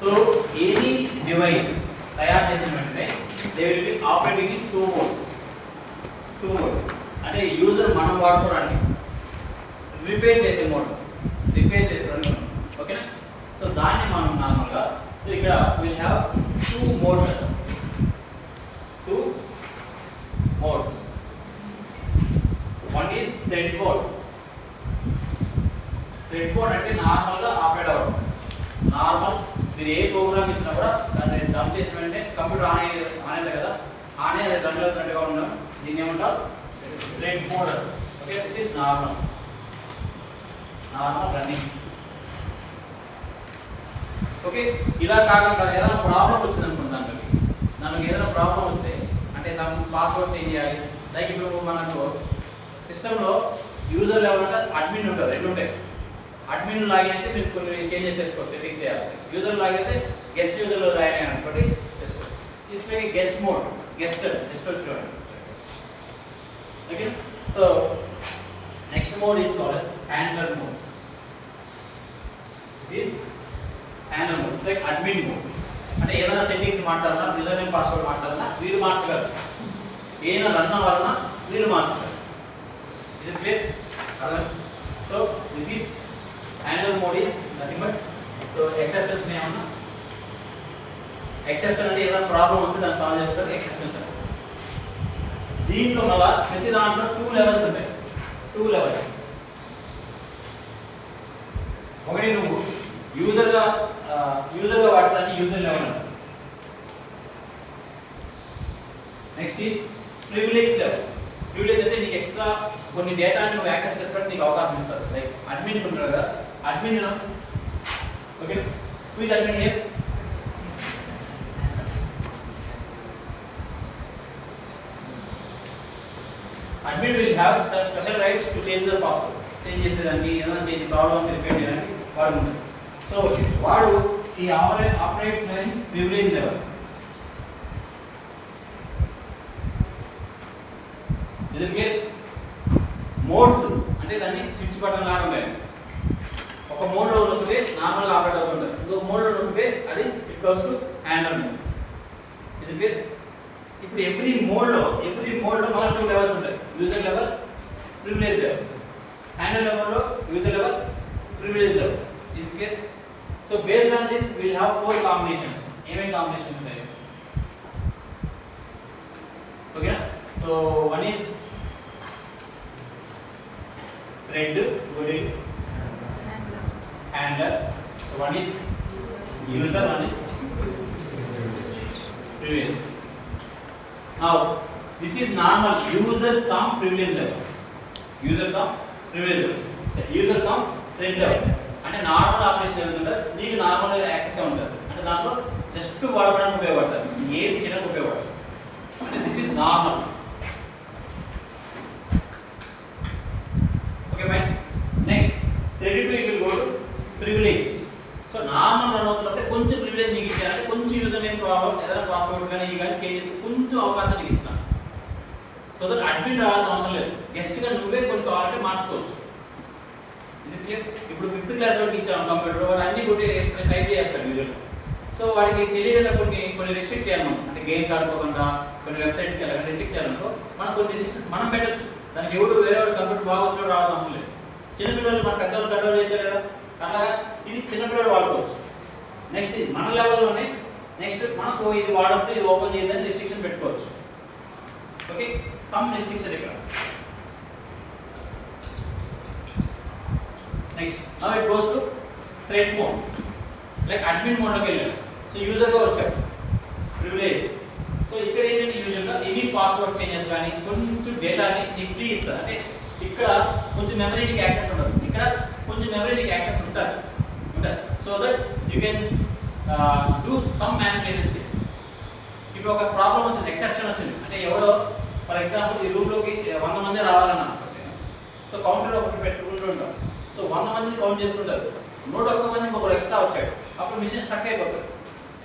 So any device తయారు చేసిన వెంటనే they will be operating in two modes అంటే యూజర్ మనం వాడుకోవడానికి రిపేర్ చేసే మోడ్ చేసుకోవడానికి ఓకేనా. సో దాన్ని మనం నార్మల్గా సో ఇక్కడ will have two modes one is thread mode అంటే నార్మల్గా ఆపరేట్ అవ్వడం. నార్మల్ మీరు ఏ ప్రోగ్రామ్ ఇచ్చినా కూడా దాన్ని డంప్ చేసిన వెంటనే కంప్యూటర్ ఆన్ అయ్యేది కదా, ఆన్ అయ్యేది రన్ అవుతున్నట్టుగా ఉండడం దీన్ని ఏమంటారు thread mode. Okay, this is normal running. Okay, ఇలా కాకుండా ఏదైనా ప్రాబ్లం వచ్చింది అనుకుంటాను, దానికి ఏదైనా ప్రాబ్లం వస్తే అంటే సమ్ పాస్వర్డ్ చేంజ్ చేయాలి. లైక్ ఇప్పుడు మనకు సిస్టంలో యూజర్ లెవెల్ అంటే అడ్మిన్ ఉంటుంది, రెండు ఉంటాయి. అడ్మిన్ లాగిన్ అయితే మీరు కొన్ని చేంజెస్ చేసుకోవచ్చు, సెట్టింగ్స్ చేయాలి. యూజర్ లాగిన్ అయితే గెస్ట్ యూజర్లో లాగిన్ అయ్యాను అనుకోండి చేసుకోవచ్చు. తీసుకొని గెస్ట్ మోడ్ గెస్ట్ చూడండి. Okay, so next mode is called handler mode. Handler mode it's like admin mode. అంటే ఏదైనా సెట్టింగ్స్ మార్చాలన్నా, యూజర్ నేమ్ పాస్వర్డ్ మార్చాలన్నా వీరు మార్చగలరు, ఏదైనా రన్ అవ్వాలన్నా వీరు మార్చగలరు. ఇది clear? So this is handler mode is nothing but so exceptions ఏమన్నా ఎక్సెప్షన్ అంటే ఏదైనా ప్రాబ్లం వస్తే దాన్ని సాల్వ్ చేస్తారు ఎక్సెప్షన్స్ అంటే. దీంట్లో మళ్ళా ప్రతి దాంట్లో టూ లెవెల్స్ ఉంటాయి. ఒకటి నువ్వు యూజర్గా వాడతానికి యూజర్ లెవెల్ అంటారు. Next is privilege level. Privilege అంటే నీకు ఎక్స్ట్రా కొన్ని డేటాని నువ్వు యాక్సెస్ చేసుకోవడానికి నీకు అవకాశం ఇస్తారు. లైక్ అడ్మిన్ ఉంటారు కదా, admin okay who is admin here? Admin will have some special rights to change the password. Change చేసేదానికి ఏదైనా చేంజ్ ప్రాబ్లమ్స్ రిపేర్ చేయడానికి వాడు ఉంటాడు. సో వాడు ఈ ఆపరేట్స్ లైన్ ప్రివిలేజ్ లెవెల్. ఇది మోడ్స్ అంటే దాన్ని స్విచ్ బటన్ లాగా ఉంటాయి. ఒక మోడ్లో నొక్కితే నార్మల్గా ఆపరేట్ అవుతుంటుంది, ఇంకో మోడ్లో నొక్కితే అది it goes to handler mode. ఇది ఇప్పుడు ఎవ్రీ మోడ్లో మళ్ళీ టూ లెవెల్స్ ఉంటాయి. User level, privilege level. Handler లెవెల్లో user level, privilege level. Is clear? So based on this will have 4 combinations. ఏమేమి కాంబినేషన్స్ ఉంటాయి? ఓకేనా? So one is thread, handler. So one is user, one is privilege. Now this is normal user cum privilege level. User cum privilege level. User cum thread level. అంటే normal operation ఏముంటుందో నీకు normal access ఉంటుంది. అంటే దాంట్లో just వాడడానికి ఉపయోగపడుతుంది, ఏది చేయడానికి ఉపయోగపడదు. అంటే this is normal. Okay fine. Next thread to equal go to privilege. So normal run అవుతుందంటే కొంచెం ప్రివిలేజ్ నీకు ఇచ్చారంటే కొంచెం యూజర్ నేమ్ ప్రాబ్లం ఏదైనా పాస్వర్డ్స్ కానీ ఇవి కానీ చేంజ్ చేసి కొంచెం అవకాశం నీకు ఇస్తాను. సో దట్ అడ్మిన్ రావాల్సిన అవసరం లేదు, గెస్ట్గా నువ్వే కొన్ని కావాలంటే మార్చుకోవచ్చు. ఇది క్లియర్? ఇప్పుడు 5th క్లాస్ వరకు ఇచ్చాము కంప్యూటర్, వాడు అన్ని కొట్టి టైప్ చేస్తాడు యూజర్. సో వాడికి తెలియకుండా కొన్ని రెస్ట్రిక్ట్ చేయాలి. అంటే గేమ్స్ ఆడుకోకుండా కొన్ని వెబ్సైట్స్కి వెళ్ళాలి రెస్ట్రిక్ట్ చేయాలనుకో మనం కొన్ని రెస్ట్రిక్షన్స్ మనం పెట్టచ్చు. దానికి ఎవరు వేరే కంప్యూటర్ బాగా వచ్చి రావాల్సిన అవసరం లేదు. చిన్నపిల్లలు మన పెద్దవాళ్ళు కంట్రోల్ చేయలేదు కదా, అలాగా ఇది చిన్నపిల్లలు వాడుకోవచ్చు. నెక్స్ట్ ఇది మన లెవెల్లోనే నెక్స్ట్ మనకు ఇది వాడద్దు, ఇది ఓపెన్ చేయదని రెస్ట్రిక్షన్ పెట్టుకోవచ్చు. ఓకే, సమ్ రెస్ట్రిక్షన్ ఇక్కడ. Next now it goes to thread mode. Like admin మోడ్లోకి వెళ్ళారు. సో యూజర్గా వచ్చాడు ప్రివిలేజ్. సో ఇక్కడ ఏంటంటే యూజర్గా ఎనీ పాస్వర్డ్ చేంజెస్ కానీ కొంచెం డేటాని నీకు ఫ్రీ ఇస్తారు. అంటే ఇక్కడ కొంచెం మెమరీకి యాక్సెస్ ఉండదు, ఇక్కడ కొంచెం మెమరీకి యాక్సెస్ ఉంటుంది. So that you can do some manipulations. ఇప్పుడు ఒక ప్రాబ్లం వచ్చింది, ఎక్సెప్షన్ వచ్చింది, అంటే ఎవరో ఫర్ ఎగ్జాంపుల్ ఈ రూమ్లోకి 100 మంది రావాలన్నా, సో కౌంటర్ ఒకటి పెట్టుకుంటూ ఉంటాం. సో 100 మందిని కౌంట్ చేసుకుంటారు, 101 మందికి ఒకరు ఎక్స్ట్రా వచ్చాడు, అప్పుడు మిషన్ స్టక్ అయిపోతుంది.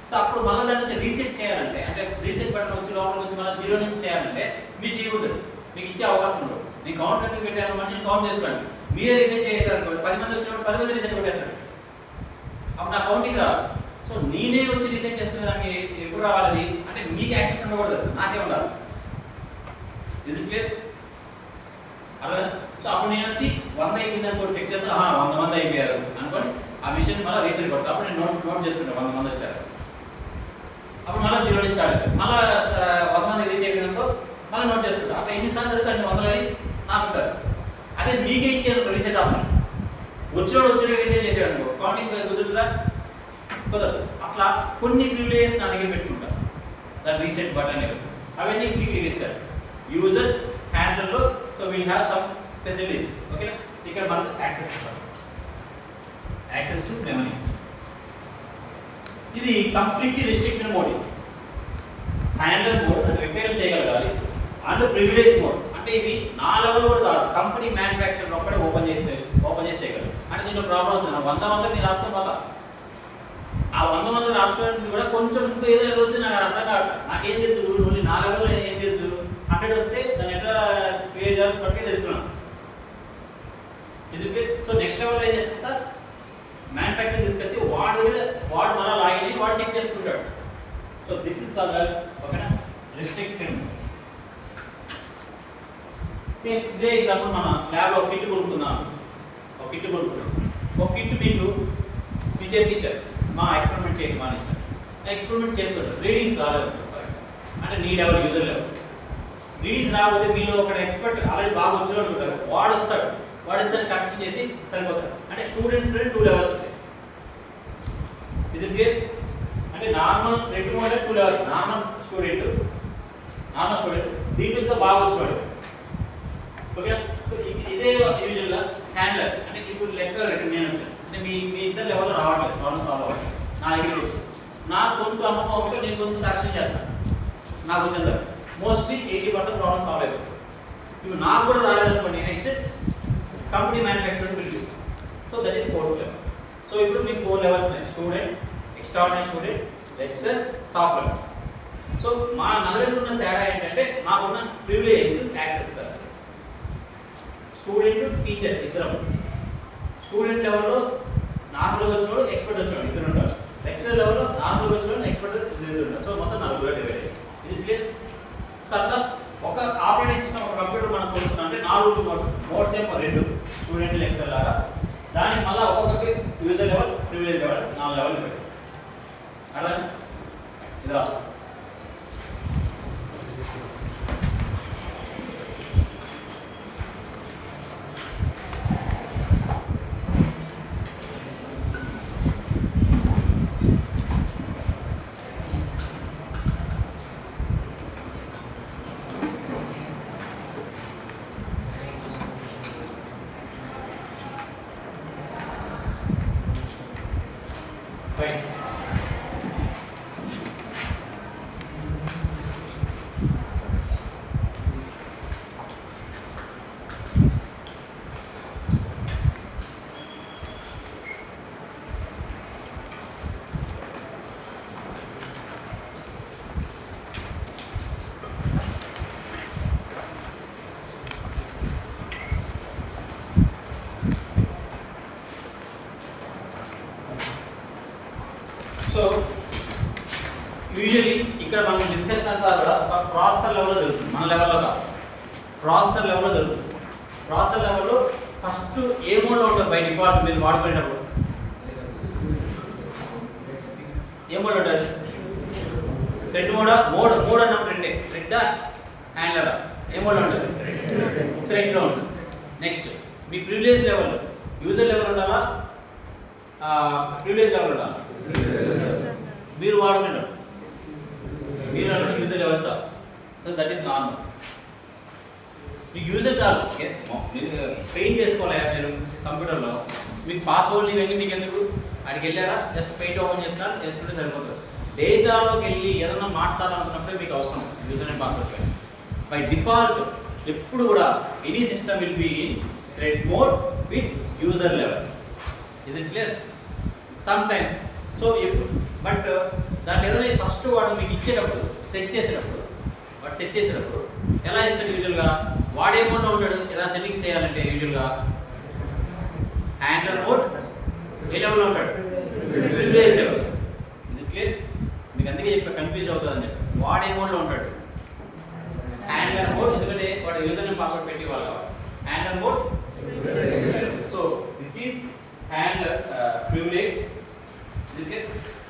సో అప్పుడు మళ్ళీ దాని నుంచి రీసెట్ చేయాలంటే, అంటే రీసెట్ బటన్ వచ్చి లోపల నుంచి మళ్ళీ 0 నుంచి చేయాలంటే మీరు చేయకూడదు, మీకు ఇచ్చే అవకాశం ఉండదు. మీ కౌంట్ ఎందుకు పెట్టాను, మనిషిని కౌంట్ చేసుకోండి. మీరే రీసెట్ చేశారు అనుకోండి, 10 మంది వచ్చినప్పుడు 10 మంది రీసెట్ కొట్టేస్తాడు, అప్పుడు నా కౌంటింగ్ రాదు. సో నేనే వచ్చి రీసెట్ చేసుకునే దానికి ఎప్పుడు రావాలి అంటే మీకు యాక్సెస్ ఉండకూడదు, నాకే ఉండాలి. Is it clear? అలా సో అప్పుడు నేను వచ్చి 100 అయిపోయింది అనుకో చెక్ చేస్తే 100 మంది అయిపోయారు అనుకోని ఆ మిషన్ మళ్ళీ రీసెట్ కొడతా. అప్పుడు నేను నోట్ చేసుకుంటాను 100 మంది వచ్చారు. అప్పుడు మళ్ళీ 0 నుంచి స్టార్ట్ అవుతుంది. మళ్ళీ 100 మంది రీచ్ అయిపోయింది అనుకో మళ్ళీ నోట్ చేసుకుంటా. అప్పుడు ఎన్నిసార్లు జరుగుతుంది అన్ని 100 అని నాకు ఉంటారు. అదే మీకే ఇచ్చాను రీసెట్ ఆప్షన్, వచ్చాడు రీసెట్ చేసాడు అనుకో కౌంటింగ్ కుదురుతుందా? కుదరదు. అట్లా కొన్ని ప్రివిలేజెస్ నా దగ్గర పెట్టుకుంటా, దాని రీసెట్ బటన్ అవన్నీ క్లిక్ ఇచ్చారు యూజర్ హ్యాండిల్లో. So will have some facilities. ఓకేనా? ఇక్కడ మనకు యాక్సెస్ టు మెమరీ. ఇది completely restricted mode. Handle mode అంటే రిపేర్ చేయగలగాలి. అండ్ ప్రివిలేజ్ మోడ్ అంటే ఇది నా లెవెల్ కూడా కాదు, కంపెనీ మ్యానుఫ్యాక్చర్ ఒక్కడే ఓపెన్ చేసి చేయగలరు. అంటే దీంట్లో ప్రాబ్లం వచ్చింది 100 మంది మీరు రాసుకోవడం వల్ల ఆ 100 మంది రాసుకోవడానికి కూడా కొంచెం ఇంకా ఏదో వచ్చి నాకు అర్థం కాదు. నాకేం తెలుసు, ఓన్లీ నా లెవెల్లో ఏం తెలుసు. 100 వస్తే దాన్ని ఎట్లా క్రియేట్ చేయాలి పట్టుకే తెలుసుకున్నాను. సో నెక్స్ట్ లెవెల్ ఏం చేస్తాను సార్, మ్యానుఫ్యాక్చర్ తీసుకొచ్చి వాడు మళ్ళీ లాగిన్ అయ్యి వాడు చెక్ చేసుకుంటాడు. సో దిస్ ఇస్ కాల్డ్ ఓకేనా రిస్ట్రిక్టెడ్. సేమ్ ఇదే ఎగ్జాంపుల్ మన ల్యాబ్లో కిట్ కొనుక్కున్నాను. ఒక కిట్ మీకు మీ చేతికి ఇచ్చారు, మా ఎక్స్పెరిమెంట్ చేయండి మా ఇచ్చారు. ఎక్స్పెరిమెంట్ చేస్తుంటారు, రీడింగ్స్ రాలేదు అంటే నీ లెవెల్ యూజర్ లెవెల్ రీడింగ్స్ రాకపోతే మీలో ఒక ఎక్స్పర్ట్ ఆల్రెడీ బాగా వచ్చిన ఉంటారు, వాడు వస్తాడు, వాడు ఇద్దరు కరెక్షన్ చేసి సరిపోతాడు. అంటే స్టూడెంట్స్ 2 లెవెల్స్ ఉంటాయి. Is it clear? అంటే నార్మల్ 2 లెవెల్స్. నార్మల్ స్టూడెంట్ దీంట్లో ఇంకా బాగా వచ్చేవాడు. ఓకేనా? సో ఇదే యూజువల్గా హ్యాండ్లర్ అంటే ఇప్పుడు లెక్చరర్ నేను వచ్చాను అంటే మీ ఇద్దరు లెవెల్లో రావట్లేదు, ప్రాబ్లమ్ సాల్వ్ అవ్వాలి. నా దగ్గర వచ్చి నాకు కొంచెం అమ్మకం ఉంటే నేను కొంచెం కరెక్షన్ చేస్తాను. నాకు వచ్చింది మోస్ట్లీ 80% ప్రాబ్లమ్ సాల్వ్ అయిపోతుంది. ఇప్పుడు నాకు కూడా రాలేదనుకోండి, నెక్స్ట్ కంపెనీ మ్యానుఫ్యాక్చర్ పిలిపిస్తాను. So that is 4 level. So ఇప్పుడు మీకు 4 లెవెల్స్ ఉన్నాయి, student, extraordinary student, lecturer, top level. So మా నలుగురికి ఉన్న తేడా ఏంటంటే మాకున్న privilege access sir. Student teacher ఇద్దరం. స్టూడెంట్ లెవెల్లో నార్మల్గా వచ్చినోడు ఎక్స్పర్ట్ వచ్చినోడు ఇద్దరు ఉంటారు. లెక్చర్ లెవెల్లో నార్మల్గా వచ్చినోడు ఎక్స్పర్ట్ ఇద్దరు ఉంటారు. సో మొత్తం 4 డివైడ్ అయ్యాయి. ఇది క్లియర్? సో అట్లా ఒక ఆపరేటింగ్ సిస్టమ్ ఒక కంప్యూటర్ మనం కొలుస్తున్నాం అంటే 4 మోడ్స్ ఏమో 2 స్టూడెంట్ లెక్చర్ లాగా. దానికి మళ్ళీ ఒక్కొక్కరికి user level, privilege level 4 level పెట్టి అలా ఇది రాస్తాం. సో యూజువల్లీ ఇక్కడ మనం డిస్కషన్ అంతా కూడా ప్రాసెసర్ లెవెల్లో జరుగుతుంది, మన లెవెల్లో కాదు, ప్రాసెసర్ లెవెల్లో జరుగుతుంది. ప్రాసెసర్ లెవెల్లో ఫస్ట్ ఏ మోడ్లో ఉంటుంది బై డిఫాల్ట్ మీరు వాడుకునేటప్పుడు? ఏ మోడ్ ఉంటుంది? థ్రెడ్ మోడ్ అన్నప్పుడు థ్రెడ్ హ్యాండ్లరా ఏ మోడ్లో ఉంటుంది? థ్రెడ్లో ఉంటుంది. నెక్స్ట్ మీ ప్రివిలేజ్ లెవెల్ యూజర్ లెవెల్ ఉండాలా, ప్రివిలేజ్ లెవెల్ ఉండాలా? మీరు వాడుకుంటారు, మీరు యూజర్ లెవెల్ చాలు. So that is normal. మీకు యూజర్ చాలు, మీరు పెయింట్ చేసుకోవాలి మీరు కంప్యూటర్లో. మీకు పాస్వర్డ్ ఇవన్నీ మీకు ఎందుకు? అక్కడికి వెళ్ళారా జస్ట్ పెయింట్ ఓపెన్ చేసినా చేసుకుంటే సరిపోతుంది. డేటాలోకి వెళ్ళి ఏదైనా మార్చాలనుకున్నప్పుడే మీకు అవసరం user and password. By default ఎప్పుడు కూడా any system will be in thread mode with user level. Is it clear? Some times so but దాంట్లో ఏదైనా ఫస్ట్ వాడు మీకు ఇచ్చేటప్పుడు సెట్ చేసేటప్పుడు ఎలా ఇస్తాడు యూజువల్గా? వాడే మోడ్లో ఉంటాడు. ఏదైనా సెట్టింగ్స్ చేయాలంటే యూజువల్గా హ్యాండ్లర్ మోడ్ ఏ లెవెల్లో ఉంటాడు? Privilege level. మీకు అందుకే చెప్పి కన్ఫ్యూజ్ అవుతుందండి. వాడు ఏ మోడ్లో ఉంటాడు, హ్యాండ్లర్ మోడ్, ఎందుకంటే వాడు యూజర్ నేమ్ పాస్వర్డ్ పెట్టి వాళ్ళు కాబట్టి handler mode. So this is handler privilege.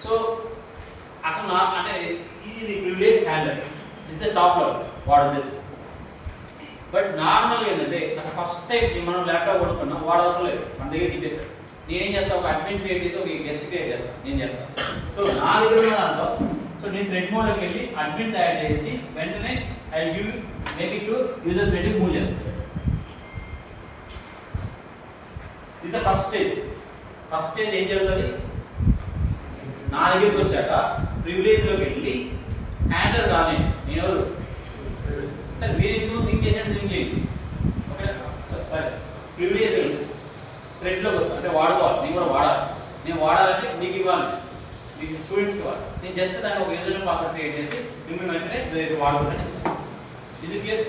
So అసలు నా అంటే ఇది privilege handler, this the top level వాడు దిస్. బట్ నార్మల్గా ఏంటంటే అసలు ఫస్ట్ టైం మనం ల్యాప్టాప్ కొనుక్కున్నాం, వాడు అవసరం లేదు, మన దగ్గరికి ఇచ్చేస్తాడు. నేనేం చేస్తాను, ఒక అడ్మిన్ క్రియేట్ చేసి ఒక గెస్ట్ క్రియేట్ చేస్తాను, నేను చేస్తాను. సో నా దగ్గర ఉన్న దాంట్లో సో నేను థ్రెడ్ మోడ్లోకి వెళ్ళి అడ్మిన్ తయారు చేసి వెంటనే I give make it to user థ్రెడ్కి మూవ్ చేస్తాను. This the first stage. First stage ఏం జరుగుతుంది, నా దగ్గరికి వచ్చాక ప్రివిలేజ్లోకి వెళ్ళి హ్యాండర్ కానీ నేను ఎవరు సార్ మీరు ఎందుకు థింక్ చేసాను థింక్ చేయండి. ఓకే సరే ప్రివిలేజ్ థ్రెడ్లోకి వస్తాను, అంటే వాడుకోవాలి, నేను కూడా వాడాలి. నేను వాడాలంటే మీకు ఇవ్వాలి, మీకు స్టూడెంట్స్కి ఇవ్వాలి. నేను జస్ట్ దాన్ని ఒక యూజర్ నేమ్ పాస్వర్డ్ క్రియేట్ చేసి మిమ్మల్ని వెంటనే వాడుకుంటాను ఇస్తాను. ఇది క్లియర్.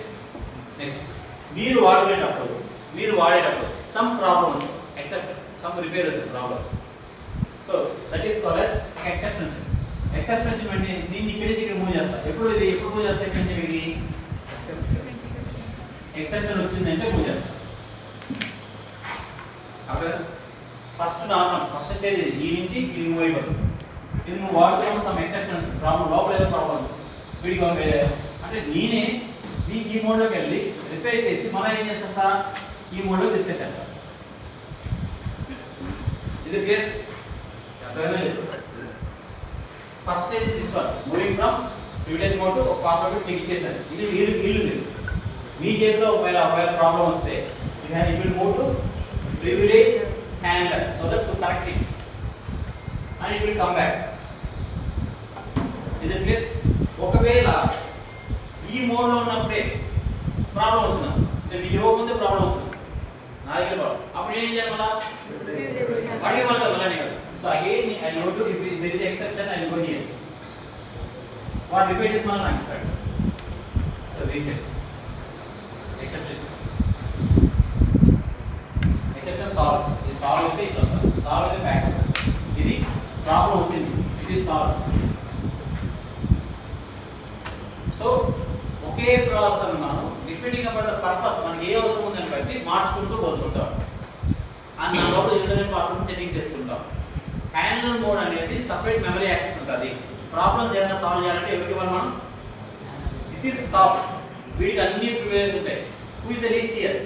నెక్స్ట్ మీరు వాడేటప్పుడు some problem except some repair వచ్చింది problem. So that is called as exception. Exception అంటే దీన్ని ఇక్కడ నుంచి ఇక్కడ మూవ్ చేస్తా. ఎప్పుడు మూవ్ చేస్తా, ఇక్కడ నుంచి ఇది ఎక్సెప్షన్ వచ్చిందంటే మూవ్ చేస్తా. అక్కడ ఫస్ట్ నార్మల్ ఫస్ట్ స్టేజ్ ఇది, ఈ నుంచి ఇది మూవ్ అయిపోతుంది. ఇది నువ్వు వాడుతున్న సమ్ ఎక్సెప్షన్ ప్రాబ్లం, లోపల ఏదో ప్రాబ్లం వీడికి అంటే నేనే ఈ మోడ్లోకి వెళ్ళి రిపేర్ చేసి మనం ఏం చేస్తా, ఈ మోడ్లో తీసుకెళ్ళేస్తా. ఇది క్లియర్. ఫస్ట్ స్టేజ్ తీసుకోవాలి, moving from privilege mode to ఒక పాస్వర్డ్ క్లిక్ ఇచ్చేసాను. ఇది వీలు లేదు, మీ చేతిలో ఒకవేళ ప్రాబ్లం వస్తే it will move to privilege handler so that to correct it and it will come back. ఇది క్లియర్. ఒకవేళ ఈ మోడ్లో ఉన్నప్పుడే ప్రాబ్లం వచ్చిందా, మీకు ఇవ్వకముందే ప్రాబ్లం వచ్చింది, నా దగ్గర ప్రాబ్లం, అప్పుడు ఏం చేయాలి, మళ్ళీ మళ్ళీ so again I go to if there is exception I go here. What repeat చేసి మనం నాకు ఇస్తాడు. So reset exception solve. ఇది సాల్వ్ అయితే ఇట్లా వస్తుంది, సాల్వ్ అయితే బ్యాక్ వస్తుంది. ఇది ప్రాబ్లం వచ్చింది, ఇది సాల్వ్. సో ఒకే ప్రాసెస్ మనం రిపీటింగ్ అబౌట్ ద పర్పస్, మనకి ఏ అవసరం ఉందని బట్టి మార్చుకుంటూ పోతుంటాం. అండ్ నా లోపల యూజర్ నేమ్ పాస్వర్డ్ సెట్టింగ్ చేసుకుంటాం. హ్యాండ్లర్ మోడ్ అనేది సపరేట్ మెమరీ యాక్సెస్ ఉంటుంది. ప్రాబ్లమ్స్ ఏదైనా సాల్వ్ చేయాలంటే ఎవరికి మనం దిస్ ఈస్ టాప్, వీటికి అన్ని ప్రివిలేజ్ ఉంటాయి. Who is the list here,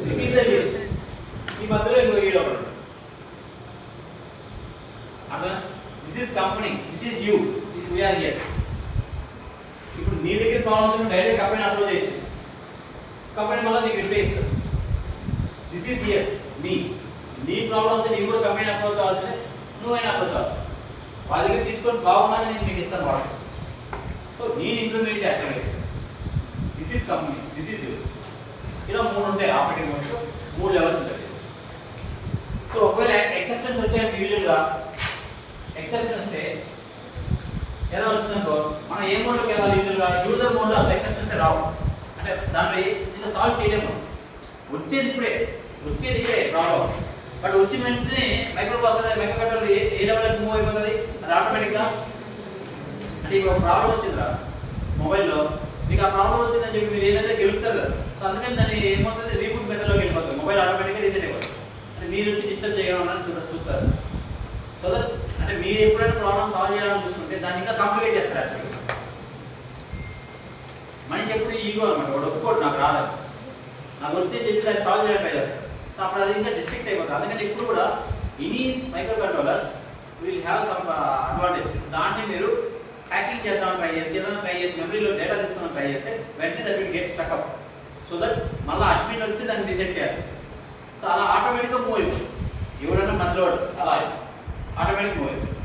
this is the list. ఈ మధ్యలో ఇంకో వీడియో ఒకటి అర్థం, this is company, this is you, we are here. ఇప్పుడు నీ దగ్గర ప్రాబ్లమ్స్ డైరెక్ట్ కంపెనీ అప్లోడ్ చేయొచ్చు, కంపెనీ మళ్ళీ నీకు రిప్లై ఇస్తుంది. దిస్ ఈస్ హియర్ నీ ప్రాబ్లమ్స్ నీకు కూడా కంపెనీ అప్రోచ్ అవ్వాల్సిందే, నువ్వైనా అప్రోచ్ అవ్వాలి. వాళ్ళ దగ్గర తీసుకొని బాగుందని నేను మీకు ఇస్తాను వాడు. సో నేను ఇంప్లిమెంట్ యాక్చువల్గా this is company, this is you. ఇలా 3 ఉంటాయి ఆపరేటింగ్ మోడ్స్, 3 లెవెల్స్ ఉంటాయి. సో ఒకవేళ ఎక్సెప్షన్స్ వచ్చాయంటే యూజువల్గా ఎక్సెప్షన్ వస్తే ఎలా వచ్చిందనుకో మనం ఏ మోడ్లోకి వెళ్ళాలి, యూజువల్గా యూజర్ మోడ్లో అసలు ఎక్సెప్షన్స్ రావు. అంటే దాంట్లో ఇంకా సాల్వ్ చేయలేము, వచ్చేది ఇప్పుడే ప్రాబ్లం. బట్ వచ్చిన వెంటనే మైక్రో కంట్రోలర్ ఏ లెవెల్కి మూవ్ అయిపోతుంది, అది ఆటోమేటిక్గా. అంటే ఇప్పుడు ఒక ప్రాబ్లం వచ్చిందిరా మొబైల్లో, మీకు ఆ ప్రాబ్లం వచ్చిందని చెప్పి మీరు ఏదంటే గెలుపుతారు కదా. సో అందుకని దాన్ని ఏమవుతుంది, రీబూట్ మెథడ్లోకి వెళ్ళిపోతుంది, మొబైల్ ఆటోమేటిక్గా రీసెట్ అయిపోతుంది. అంటే మీరు వచ్చి డిస్టర్బ్ చేయడం చూస్తారు. సో దట్ అంటే మీరు ఎప్పుడైనా ప్రాబ్లం సాల్వ్ చేయాలని చూసుకుంటే దాన్ని ఇంకా కాంప్లికేట్ చేస్తారు. యాక్చువల్గా మనిషి ఎప్పుడు ఈగో అనమాట, వాడు ఒప్పుకోడు నాకు రాలేదు, నాకు వచ్చే చెప్పి దాన్ని సాల్వ్ చేయడం ట్రై చేస్తారు. సో అప్పుడు అది ఇంకా డిస్ట్రిక్ట్ అయిపోతుంది. అందుకని ఇప్పుడు కూడా any micro controller will have some advantage. దాన్ని మీరు హ్యాకింగ్ చేద్దామని ట్రై చేసి ఏదైనా ట్రై చేసి మెమరీలో డేటా తీసుకుని ట్రై చేస్తే వెంటనే that will get stuck up. So that మళ్ళీ అడ్మిట్ వచ్చి దాన్ని రీసెట్ చేయాలి. సో అలా ఆటోమేటిక్గా మూవ్ అయిపోతుంది, ఎవరైనా మధ్యలో అలా ఆటోమేటిక్ మూవ్ అయిపోతుంది.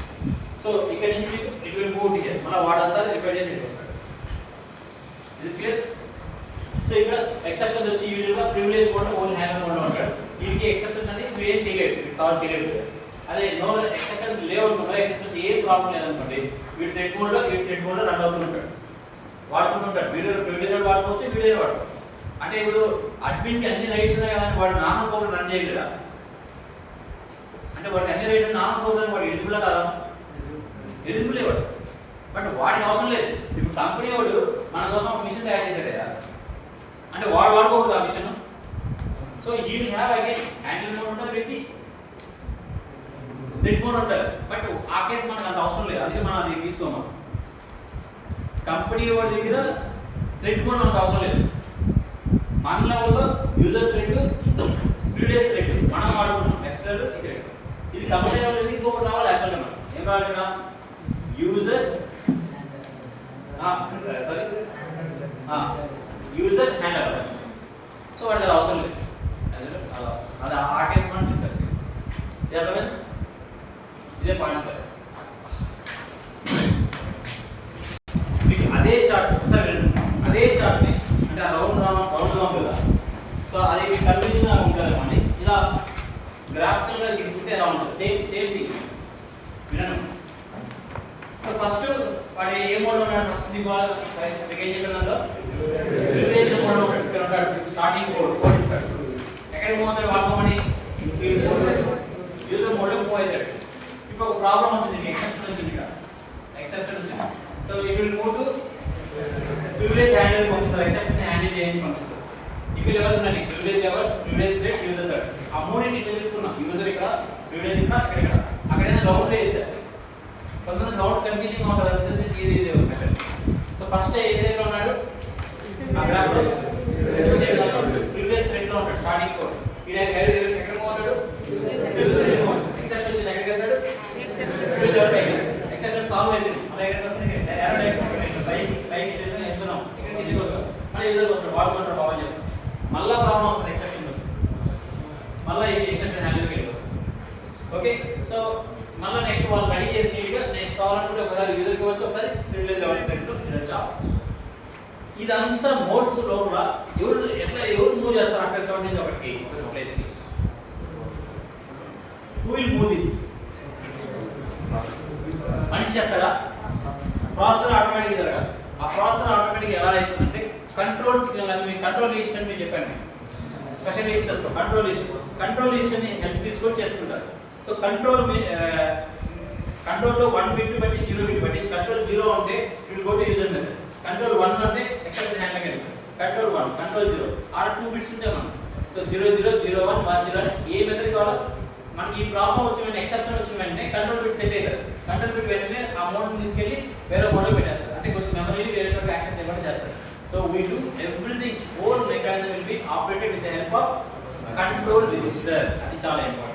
సో ఇక్కడ నుంచి ఇట్ విల్ మూవ్ హియర్, మళ్ళీ వాడంతా రిపేర్ చేసి వస్తాడు. ఇది క్లియర్. సో ఇక్కడ ఎక్సెప్టెన్స్ వచ్చి యూజువల్గా ప్రివిలేజ్ మోడ్ ఓన్లీ హ్యాండర్ మోడ్లో ఉంటాడు. వీటికి ఎక్సెప్టెన్స్ అనేది మీరు ఏం చేయలేదు, మీకు సాల్వ్ చేయలేదు. అదే నో ఎక్సెప్టెన్స్ లేవనుకుంటే ఎక్సెప్టెన్స్ ఏం ప్రాబ్లం లేదనుకోండి, వీటి థ్రెడ్ మోడ్లో రన్ అవుతుంటాడు, వాడుకుంటుంటాడు. వీడియో ప్రివిలేజ్ వాడుకోవచ్చు, వీడియో వాడుకోవచ్చు. అంటే ఇప్పుడు అడ్మిన్కి అన్ని రైట్స్ ఉన్నాయి కదా, వాడు నార్మల్ ప్రోగ్రామ్ రన్ చేయలేదా, అంటే వాడికి అన్ని రైట్స్ నార్మల్ ప్రోగ్రామ్ వాడు ఎలిజిబుల్ కాదా, ఎలిజిబుల్ వాడు. బట్ వాడికి అవసరం లేదు. ఇప్పుడు కంపెనీ వాడు మన కోసం ఒక మిషన్ తయారు చేశాడు కదా, అంటే వాడు వాడుకోకూడదు ఆ మిషన్. సో ఈ will have again handle mode ఉంటుంది, పెట్టి థ్రెడ్ మోడ్ ఉంటుంది. బట్ ఆ కేసు మనకు అంత అవసరం లేదు, అందుకే మనం అది తీసుకోమా. కంపెనీ వాడి దగ్గర థ్రెడ్ మోడ్ మనకు అవసరం లేదు. మన లెవెల్లో యూజర్ థ్రెడ్, ప్రీవియస్ థ్రెడ్ మనం వాడుకున్నాం. ఎక్సెల్ ఇది కంపెనీ లెవెల్ ఇంకొకటి రావాలి. యాక్చువల్గా మనం ఏం రావాలి ఇక్కడ, user sorry user handle. So వాడికి అది అవసరం లేదు, అది ఆ కేసు మనం డిస్కస్ చేయాలి. ఇదే పాయింట్స్ కదా. మీకు అదే చార్ట్ ఒకసారి అదే చార్ట్ని అంటే ఆ రౌండ్గా ఉంటుంది కదా, సో అది కన్వీనియంగా ఉంటుంది అండి. ఇలా గ్రాఫికల్గా తీసుకుంటే ఎలా ఉంటుంది, సేమ్ థింగ్ వినండి. సో ఫస్ట్ వాడు ఏ మోడ్లో ఉన్నాడు, ఫస్ట్ మీకు ఏం చెప్పినందులో స్టార్టింగ్ కోడ్ ఇస్తాడు. ఎక్కడికి పోతే వాడుకోమని యూజర్ మోడ్లోకి పోయేదాడు. ఇప్పుడు ఒక ప్రాబ్లం వచ్చింది, ఎక్సెప్షన్ వచ్చింది ఇక్కడ, ఎక్సెప్షన్ వచ్చింది. So you will move to privilege handle పంపిస్తారు, ఎక్సెప్షన్ హ్యాండిల్ చేయని పంపిస్తారు. ఇక్కడ లెవెల్స్ ఉన్నాయి, privilege level, privilege rate, user rate. ఆ మూడింటి ఇట్లా తీసుకున్నాం, యూజర్ ఇక్కడ, ప్రివిలేజ్ ఇక్కడ, ఇక్కడ అక్కడ ఏదైనా రౌండ్ వేసారు. కొంతమంది రౌండ్ కన్ఫ్యూజింగ్ ఉంటుంది, అది ఇది ఇది మెథడ్. సో ఫస్ట్ ఏ సైడ్లో ఉన్నాడు, ఆ గ్రాఫ్లో ప్రివిలేజ్ రేట్లో ఉంటాడు స్టార్టింగ్ కోడ్. ఇక్కడ ఎక్కడ పోతాడు, ఎక్సెప్షన్ వచ్చింది ఎక్కడికి వెళ్తాడు, ఎక్సెప్షన్ సాల్వ్ అయింది. అలా ఎక్కడికి వస్తుంది, ఎర్రర్ డైరెక్షన్ పైకి వెళ్తున్నాం, ఇక్కడ కిందికి వస్తాం, మళ్ళీ యూజర్కి వస్తాడు, వాడుకుంటాడు బాగా చెప్పి మళ్ళీ ప్రాబ్లం వస్తుంది, ఎక్సెప్షన్ వస్తుంది, మళ్ళీ ఎక్సెప్షన్ హ్యాండిల్కి వెళ్ళిపోతుంది. ఓకే, సో మళ్ళీ నెక్స్ట్ వాళ్ళు రెడీ చేసి నెక్స్ట్ కావాలనుకుంటే ఒకసారి యూజర్కి వచ్చి ఒకసారి ప్రివిలేజ్ లెవెల్. ఇదంతా మోడ్స్ లోపల ఎవరు మూవ్ చేస్తారు అక్కడ నుంచి ఒకటి ప్లేస్కి. హూ విల్ మూవ్ దిస్, మనిషి చేస్తాడా, ప్రాసెసర్ ఆటోమేటిక్గా జరగాలి. ఆ ప్రాసెసర్ ఆటోమేటిక్గా ఎలా అవుతుందంటే కంట్రోల్ సిగ్నల్ అని మీకు కంట్రోల్ లిస్ట్ అని మీరు చెప్పండి, స్పెషల్ లిస్టెస్ కంట్రోల్ లిస్ట్ని హెల్ప్ తీసుకొని చేసుకుంటారు. సో కంట్రోల్లో 1 బిట్ బట్టి 0 బిట్ బట్టి కంట్రోల్ 0 ఉంటే it go to user method, control 1 అంటే ఎక్సెప్షన్ హ్యాండ్లింగ్ అని, కంట్రోల్ 1 కంట్రోల్ 0 ఆర్ 2 బిట్స్ ఉంటాయి మనం. సో 0 0 0 1 1 0 అని ఏ మెథడ్ కావాలో మనకి ఈ ప్రాబ్లం వచ్చిన వెంటనే, ఎక్సెప్షన్ వచ్చిన వెంటనే కంట్రోల్ బిట్ సెట్ అవుతుంది. కంట్రోల్ బిట్ వెంటనే ఆ మోడ్ని తీసుకెళ్ళి వేరే మోడ్లో పెట్టేస్తారు, అంటే కొంచెం మెమరీని వేరే చోట యాక్సెస్ ఇవ్వడం చేస్తారు. So we do everything, whole mechanism will be operated with the help of control register. అది చాలా ఇంపార్టెంట్.